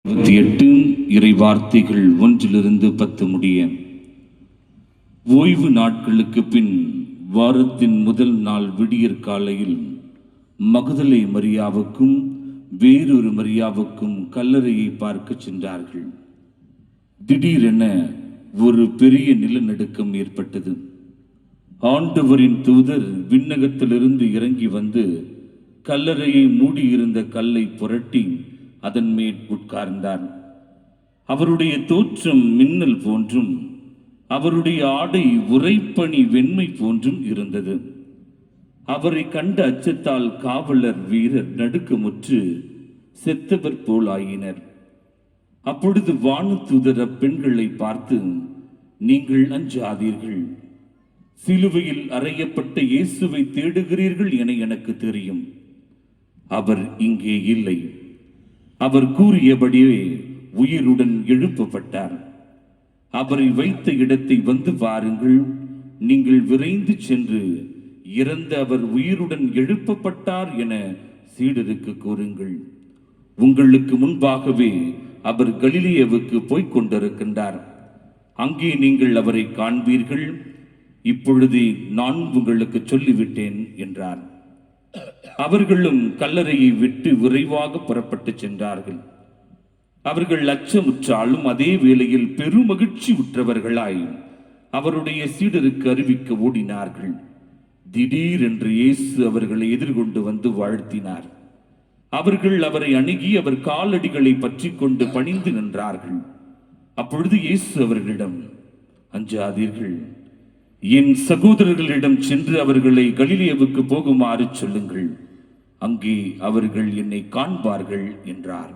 8 இறை வார்த்தைகள் 1-10 முடிய. ஓய்வு நாட்களுக்கு பின் வாரத்தின் முதல் நாள் விடியற் காலையில் மகதலே மரியாவுக்கும் வேறொரு மரியாவுக்கும் கல்லறையை பார்க்க சென்றார்கள். திடீரென ஒரு பெரிய நிலநடுக்கம் ஏற்பட்டது. ஆண்டவரின் தூதர் விண்ணகத்திலிருந்து இறங்கி வந்து கல்லறையை மூடியிருந்த கல்லை புரட்டி அதன் மேல் உட்கார்ந்தார். அவருடைய தோற்றம் மின்னல் போன்றும் அவருடைய ஆடை உறைப்பனி வெண்மை போன்றும் இருந்தது. அவரை கண்ட அச்சத்தால் காவலர் வீரர் நடுக்கமுற்று செத்தவர் போலாயினர். அப்பொழுது வானதூதர் அப்பெண்களை பார்த்து, நீங்கள் அஞ்சாதீர்கள், சிலுவையில் அறையப்பட்ட இயேசுவை தேடுகிறீர்கள் என எனக்கு தெரியும். அவர் இங்கே இல்லை. அவர் கூறியபடியே உயிருடன் எழுப்பப்பட்டார். அவரை வைத்த இடத்தை வந்து பாருங்கள். நீங்கள் விரைந்து சென்று இறந்த அவர் உயிருடன் எழுப்பப்பட்டார் என சீடருக்கு கூறுங்கள். உங்களுக்கு முன்பாகவே அவர் கலிலேயாவுக்கு போய்க் கொண்டிருக்கின்றார். அங்கே நீங்கள் அவரை காண்பீர்கள். இப்பொழுதே நான் உங்களுக்கு சொல்லிவிட்டேன் என்றார். அவர்களும் கல்லறையை விட்டு விரைவாக புறப்பட்டு சென்றார்கள். அவர்கள் அச்சமுற்றாலும் அதே வேளையில் பெருமகிழ்ச்சி உற்றவர்களாய் அவருடைய சீடருக்கு அறிவிக்க ஓடினார்கள். திடீரென்று இயேசு அவர்களை எதிர்கொண்டு வந்து வாழ்த்தினார். அவர்கள் அவரை அணுகி அவர் காலடிகளை பற்றி கொண்டு பணிந்து நின்றார்கள். அப்பொழுது இயேசு அவர்களிடம், அஞ்சாதீர்கள், என் சகோதரர்களிடம் சென்று அவர்களை கலிலேயாவுக்கு போகுமாறு சொல்லுங்கள். அங்கே அவர்கள் என்னை காண்பார்கள் என்றார்.